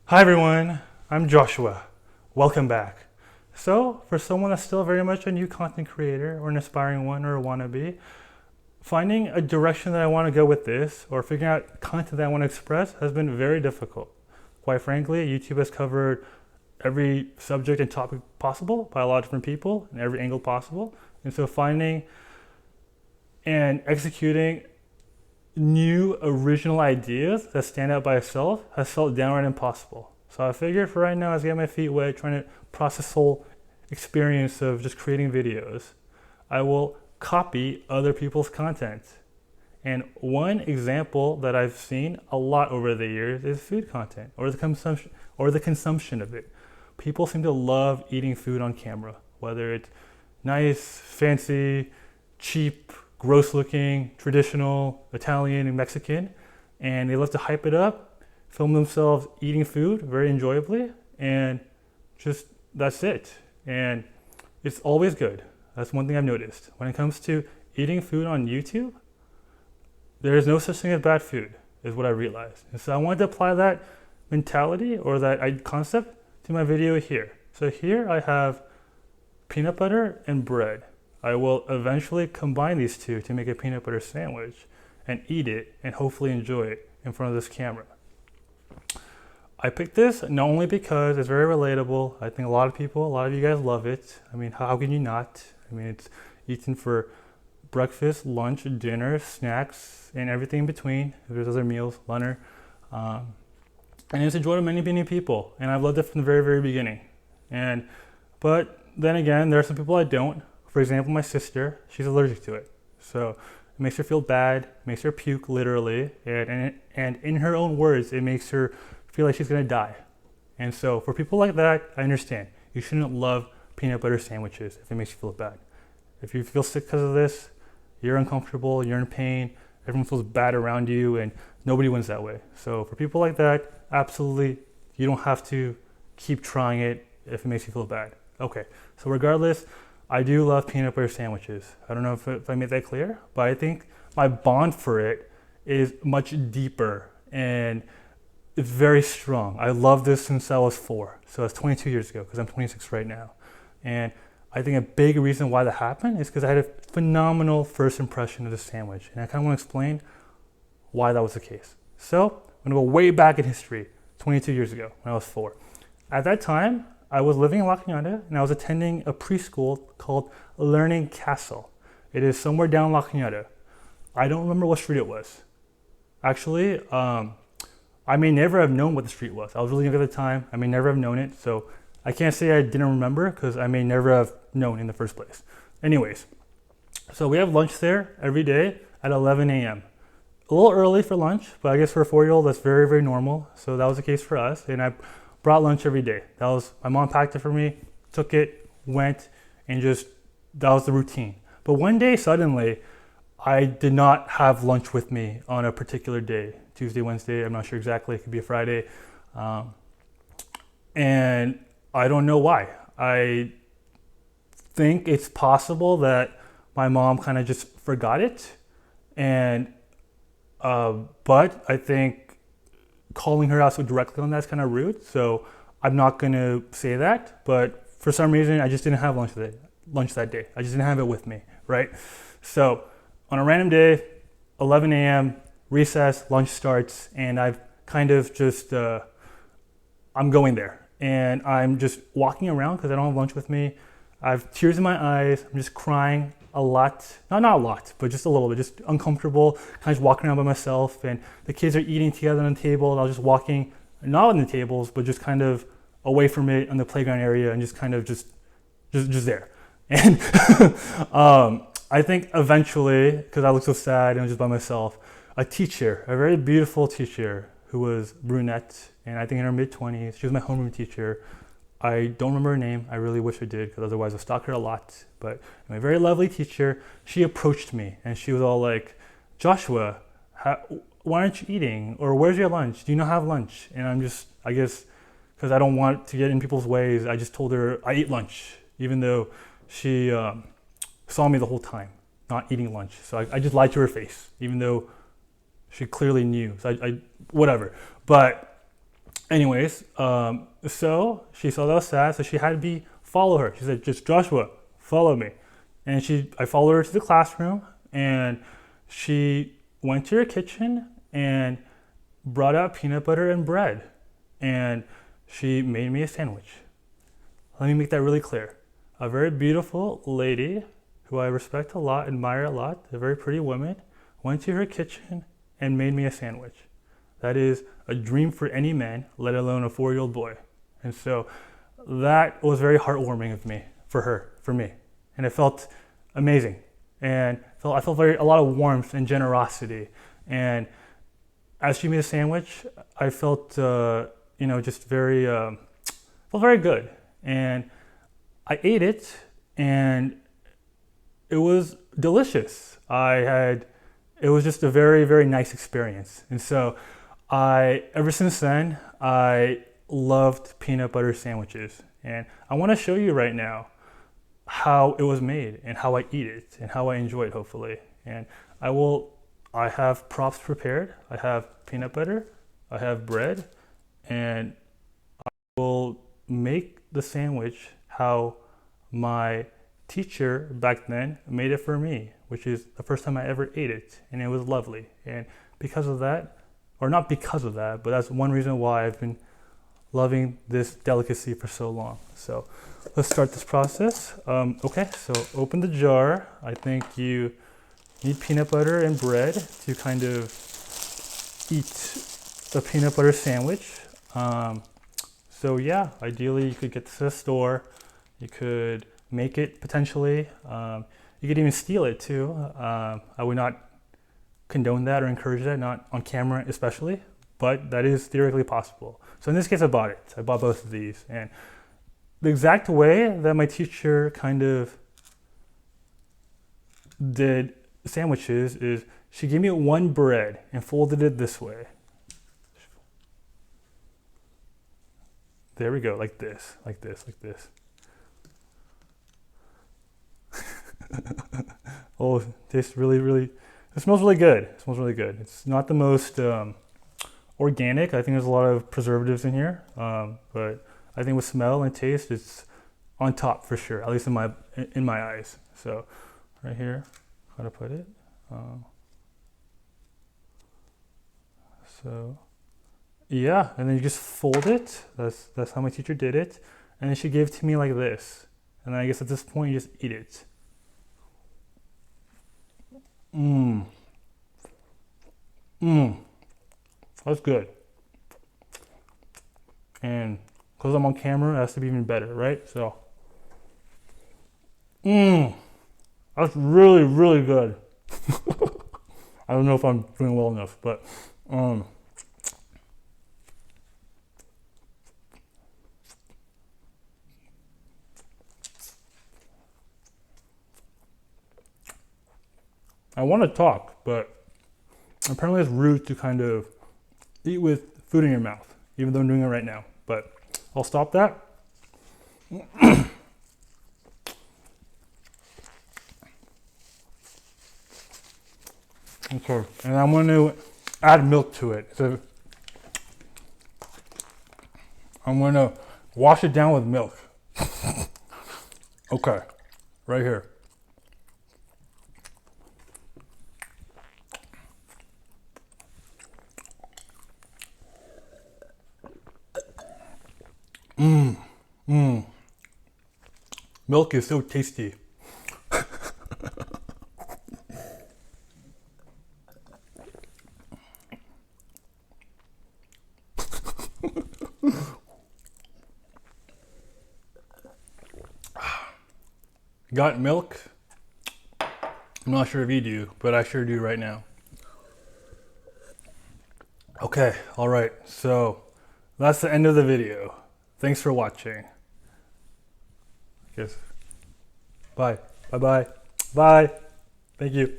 Hi everyone, I'm Joshua. Welcome back. So, for someone that's still very much a new content creator or an aspiring one or a wannabe, finding a direction that I want to go with this or figuring out content that I want to express has been very difficult. Quite frankly, YouTube has covered every subject and topic possible by a lot of different people and every angle possible. And so, finding and executing new original ideas that stand out by itself has felt downright impossible. So I figured for right now, as I get my feet wet, trying to process the whole experience of just creating videos, I will copy other people's content. And one example that I've seen a lot over the years is food content or the consumption of it. People seem to love eating food on camera, whether it's nice, fancy, cheap, gross looking, traditional, Italian, and Mexican, and they love to hype it up, film themselves eating food very enjoyably, and just that's it. And it's always good. That's one thing I've noticed. When it comes to eating food on YouTube, there is no such thing as bad food, is what I realized. And so I wanted to apply that mentality or that concept to my video here. So here I have peanut butter and bread. I will eventually combine these two to make a peanut butter sandwich and eat it and hopefully enjoy it in front of this camera. I picked this not only because it's very relatable. I think a lot of you guys love it. I mean, how can you not? I mean, it's eaten for breakfast, lunch, dinner, snacks, and everything in between. If there's other meals, lunner. And it's enjoyed by many, many people. And I've loved it from the very, very beginning. But then again, there are some people I don't. For example, my sister, she's allergic to it. So it makes her feel bad, makes her puke literally, and in her own words, it makes her feel like she's gonna die. And so for people like that, I understand. You shouldn't love peanut butter sandwiches if it makes you feel bad. If you feel sick because of this, you're uncomfortable, you're in pain, everyone feels bad around you, and nobody wins that way. So for people like that, absolutely, you don't have to keep trying it if it makes you feel bad. Okay, so regardless, I do love peanut butter sandwiches. I don't know if I made that clear, but I think my bond for it is much deeper and it's very strong. I love this since I was 4. So that's 22 years ago because I'm 26 right now. And I think a big reason why that happened is because I had a phenomenal first impression of the sandwich. And I kind of want to explain why that was the case. So I'm going to go way back in history, 22 years ago when I was 4. At that time, I was living in La Cañada and I was attending a preschool called Learning Castle. It is somewhere down La Cañada. I don't remember what street it was. Actually, I may never have known what the street was. I was really young at the time. I may never have known it. So I can't say I didn't remember because I may never have known in the first place. Anyways, so we have lunch there every day at 11 a.m. A little early for lunch, but I guess for a 4-year-old, that's very, very normal. So that was the case for us. And I brought lunch every day. My mom packed it for me, took it, went, and that was the routine. But one day, suddenly, I did not have lunch with me on a particular day, Tuesday, Wednesday, I'm not sure exactly, it could be a Friday. And I don't know why. I think it's possible that my mom kind of just forgot it. But I think calling her out so directly on that is kind of rude, so I'm not going to say that, but for some reason I just didn't have lunch that day. I just didn't have it with me, right? So on a random day, 11 a.m., recess, lunch starts, and I've kind of just, I'm going there, and I'm just walking around because I don't have lunch with me. I have tears in my eyes, I'm just crying a lot, not a lot, but just a little bit, just uncomfortable, kind of just walking around by myself, and the kids are eating together on the table, and I was just walking, not on the tables, but just kind of away from it on the playground area, and just kind of just there. And I think eventually, because I looked so sad and I was just by myself, a teacher, a very beautiful teacher who was brunette, and I think in her mid-20s, she was my homeroom teacher. I don't remember her name. I really wish I did, because otherwise I stalked her a lot. But my very lovely teacher, she approached me and she was all like, Joshua, why aren't you eating? Or where's your lunch? Do you not have lunch? And I'm just, I guess, because I don't want to get in people's ways, I just told her I ate lunch, even though she saw me the whole time not eating lunch. So I just lied to her face, even though she clearly knew. So whatever. But anyways, so she saw that I was sad, so she had me follow her. She said, "Just Joshua, follow me." And I followed her to the classroom, and she went to her kitchen and brought out peanut butter and bread, and she made me a sandwich. Let me make that really clear. A very beautiful lady who I respect a lot, admire a lot, a very pretty woman, went to her kitchen and made me a sandwich. That is a dream for any man, let alone a 4-year-old boy. And so that was very heartwarming of me, for me. And it felt amazing. And I felt a lot of warmth and generosity. And as she made a sandwich, I felt, just felt very good. And I ate it, and it was delicious. It was just a very, very nice experience. And so ever since then, I loved peanut butter sandwiches. And I want to show you right now how it was made and how I eat it and how I enjoy it, hopefully. And I have props prepared. I have peanut butter, I have bread, and I will make the sandwich how my teacher back then made it for me, which is the first time I ever ate it, and it was lovely. And because of that, or not because of that, but that's one reason why I've been loving this delicacy for so long. So let's start this process. Okay, so open the jar. I think you need peanut butter and bread to kind of eat a peanut butter sandwich. So yeah, ideally you could get this at a store. You could make it potentially. You could even steal it too. I would not condone that or encourage that, not on camera especially, but that is theoretically possible. So in this case, I bought it. I bought both of these. And the exact way that my teacher kind of did sandwiches is she gave me one bread and folded it this way. There we go, like this, like this, like this. Oh, it tastes really, really, it smells really good. It smells really good. It's not the most organic. I think there's a lot of preservatives in here, but I think with smell and taste, it's on top for sure, at least in my eyes. So right here, how to put it. So yeah, and then you just fold it. That's how my teacher did it. And then she gave it to me like this. And then I guess at this point you just eat it. That's good. And because I'm on camera, it has to be even better, right? So, that's really, really good. I don't know if I'm doing well enough, but I want to talk, but apparently it's rude to kind of eat with food in your mouth, even though I'm doing it right now. But I'll stop that. Okay, and I'm going to add milk to it. So I'm going to wash it down with milk. Okay, right here. Milk is so tasty. Got milk? I'm not sure if you do, but I sure do right now. Okay, all right, so that's the end of the video. Thanks for watching. Yes. Bye. Bye-bye. Bye. Thank you.